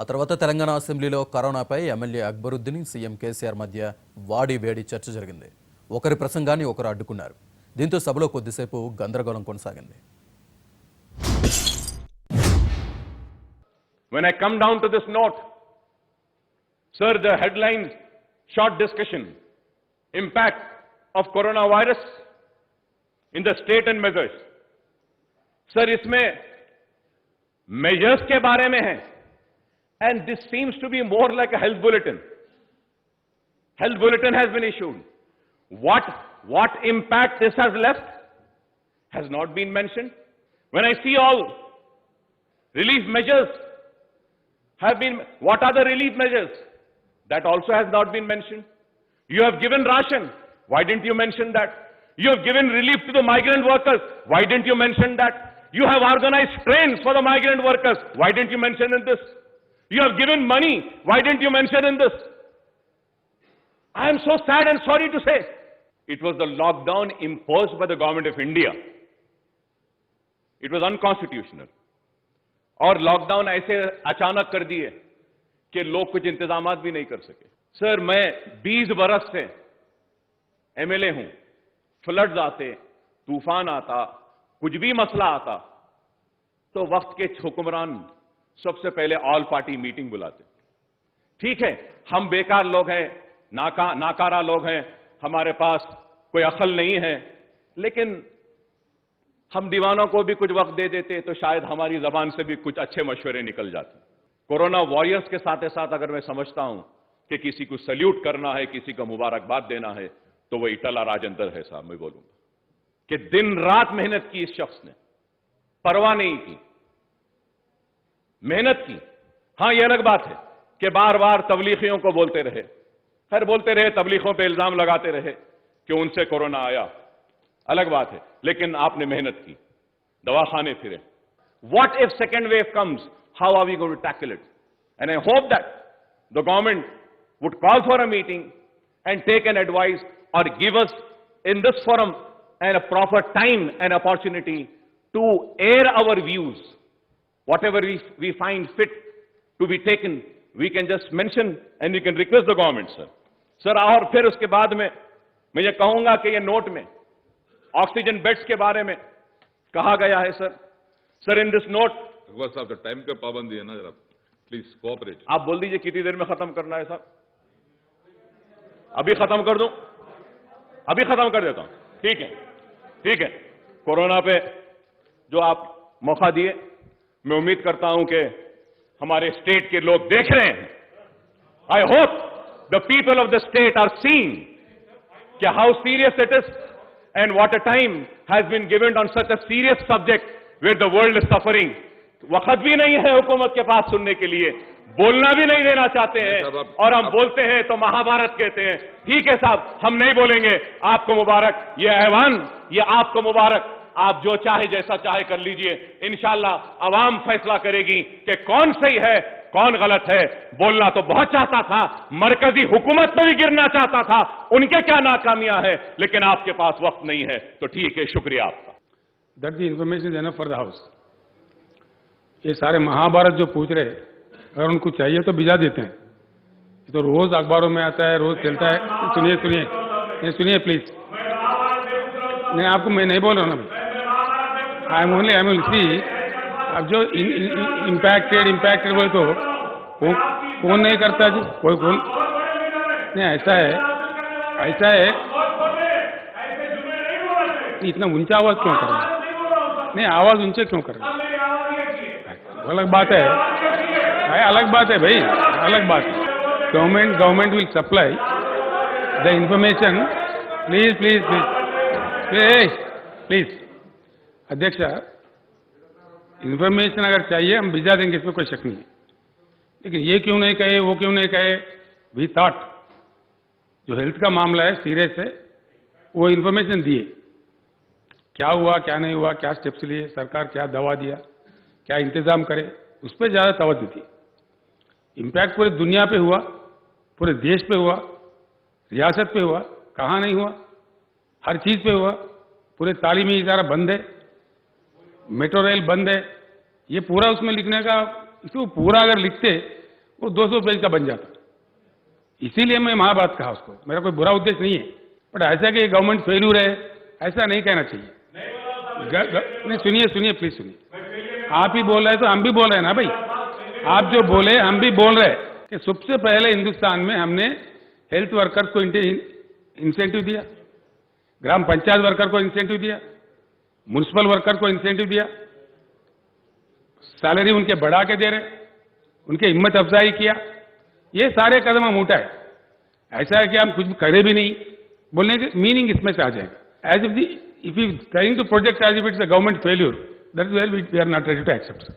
ఆ తర్వాత తెలంగాణ అసెంబ్లీలో కరోనాపై ఎమ్మెల్యే అక్బరుద్దీన్ సీఎం కేసీఆర్ మధ్య వాడి వేడి చర్చ జరిగింది. ఒకరి ప్రసంగాన్ని ఒకరు అడ్డుకున్నారు. దీంతో సభలో కొద్దిసేపు గందరగోళం కొనసాగింది. When I come down to this note, sir, the headlines, short discussion, impact of coronavirus in the state and measures. Sir, इसमें measures के बारे में है, and this seems to be more like a health bulletin. Health bulletin has been issued. What impact this has left has not been mentioned. When I see all relief measures have been, what are the relief measures? That also has not been mentioned. You have given ration. Why didn't you mention that? You have given relief to the migrant workers. Why didn't you mention that? You have organized trains for the migrant workers. Why didn't you mention in this? You have given money. Why didn't you mention in this? I am so sad and sorry to say. It was the lockdown imposed by the government of India. It was unconstitutional. और lockdown ऐसे अचानक कर दिए कि लोग कुछ इंतजामात भी नहीं कर सके. सर, मैं 20 बरस से एमएलए हूं. फ्लड्स आते, तूफान आता, कुछ भी मसला आता तो वक्त के हुक्मरान सबसे पहले ऑल पार्टी मीटिंग बुलाते. ठीक है, हम बेकार लोग हैं, नाकारा लोग हैं, हमारे पास कोई अक्ल नहीं है, लेकिन हम दीवानों को भी कुछ वक्त दे देते तो शायद हमारी जबान से भी कुछ अच्छे मशवरे निकल जाते. कोरोना वॉरियर्स के साथ साथ अगर मैं समझता हूं कि किसी को सल्यूट करना है, किसी को मुबारकबाद देना है, तो वो इटला राजेंद्र है साहब. मैं बोलूंगा कि दिन रात मेहनत की इस शख्स ने, परवाह नहीं की, मेहनत की. हां, यह अलग बात है कि बार बार तबलीगियों को बोलते रहे, खैर बोलते रहे, तबलीगों पे इल्जाम लगाते रहे कि उनसे कोरोना आया, अलग बात है, लेकिन आपने मेहनत की, दवाखाने फिरे. What if second wave comes? How are we going to tackle it? And I hope that the government would call for a meeting and take an advice or give us in this forum and a proper time and opportunity to air our views. Whatever we find fit to be taken, we can just mention and we can request the government, sir. Sir, और फिर उसके बाद में मैं ये कहूंगा कि ये नोट में ऑक्सीजन बेड्स के बारे में कहा गया है. Sir in this note, Akbar साहब का टाइम का पाबंदी है ना, जरा प्लीज कोऑपरेट. आप बोल दीजिए कितनी देर में खत्म करना है साहब. अभी खत्म कर दूं? अभी खत्म कर देता हूं. ठीक है, ठीक है. कोरोना पे जो आप मौका दिए, मैं उम्मीद करता हूं कि हमारे स्टेट के लोग देख रहे हैं. I hope the people of the state are seeing कि how serious it is and what a time has been given on such a serious subject where the world is suffering. वक्त भी नहीं है हुकूमत के पास सुनने के लिए, बोलना भी नहीं देना चाहते हैं, और हम बोलते हैं तो महाभारत कहते हैं. ठीक है साहब, हम नहीं बोलेंगे. आपको मुबारक, ये ऐवान, ये आपको मुबारक. आप जो चाहे जैसा चाहे कर लीजिए. इंशाअल्लाह अवाम फैसला करेगी कि कौन सही है, कौन गलत है. बोलना तो बहुत चाहता था, मरकजी हुकूमत में भी गिरना चाहता था, उनके क्या नाकामियां हैं, लेकिन आपके पास वक्त नहीं है. तो ठीक है, शुक्रिया आपका. That the information enough for the house. ये सारे महाभारत जो पूछ रहे, अगर उनको चाहिए तो भिजा देते हैं. ये तो रोज अखबारों में आता है, रोज चलता है. सुनिए सुनिए सुनिए प्लीज. नहीं, आपको मैं नहीं बोल रहा हूँ. आई एम ओनली सी. अब जो इम्पैक्टेड बोले तो कौन नहीं करता जी, कोई कौन नहीं. ऐसा है. इतना ऊंचा आवाज क्यों कर रहे हैं? नहीं, आवाज ऊंचे क्यों कर रहे हैं? अलग बात है भाई, अलग बात है भाई, अलग बात है. Government will supply the information. Please अध्यक्ष, इंफॉर्मेशन अगर चाहिए हम भिजा देंगे, इसमें कोई शक नहीं है. लेकिन ये क्यों नहीं कहे, वो क्यों नहीं कहे. वी थॉट जो हेल्थ का मामला है, सीरियस है, वो इंफॉर्मेशन दिए. क्या हुआ, क्या नहीं हुआ, क्या स्टेप्स लिए, सरकार क्या दवा दिया, क्या इंतजाम करे, उस पर ज्यादा तवज्जो दी. इम्पैक्ट पूरे दुनिया पे हुआ, पूरे देश पे हुआ, रियासत पे हुआ, कहाँ नहीं हुआ, हर चीज पे हुआ. पूरे तालीमी इदारा बंद है, मेट्रो रेल बंद है. ये पूरा उसमें लिखने का, इसको पूरा अगर लिखते वो 200 पेज का बन जाता। इसीलिए मैं महाभारत कहा उसको, मेरा कोई बुरा उद्देश्य नहीं है, बट ऐसा कि गवर्नमेंट फेल्यूर है ऐसा नहीं कहना चाहिए। नहीं, सुनिए प्लीज सुनिए। आप ही बोल रहे हैं तो हम भी बोल रहे हैं ना भाई, आप जो बोले हम भी बोल रहे हैं कि सबसे पहले हिंदुस्तान में हमने हेल्थ वर्कर्स को इंसेंटिव दिया, ग्राम पंचायत वर्कर को इंसेंटिव दिया, म्युनिसिपल वर्कर को इंसेंटिव दिया, सैलरी उनके बढ़ा के दे रहे, उनके हिम्मत अफजाई किया। ये सारे कदम हम उठाए। ऐसा है कि हम कुछ करे भी नहीं, बोलने के मीनिंग इसमें से आ जाएगा। As if you trying to project as if it's a government failure, that is where we are not ready to accept.